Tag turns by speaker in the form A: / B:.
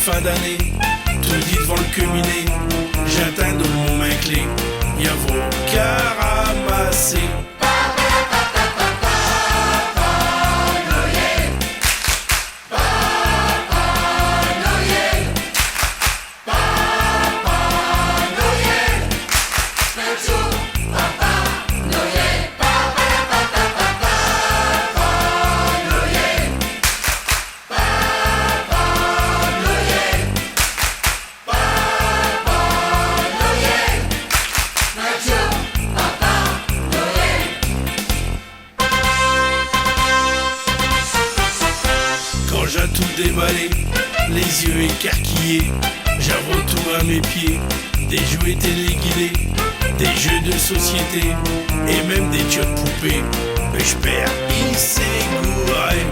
A: fin d'année, tout dit devant le cheminée. J'atteins de mon main clé, y'a vos qu'à ramasser. J'ai tout déballé, les yeux écarquillés, j'avoue tout à mes pieds, des jouets téléguidés, des jeux de société, et même des jeux de poupées, mais je perds, il s'est gouré.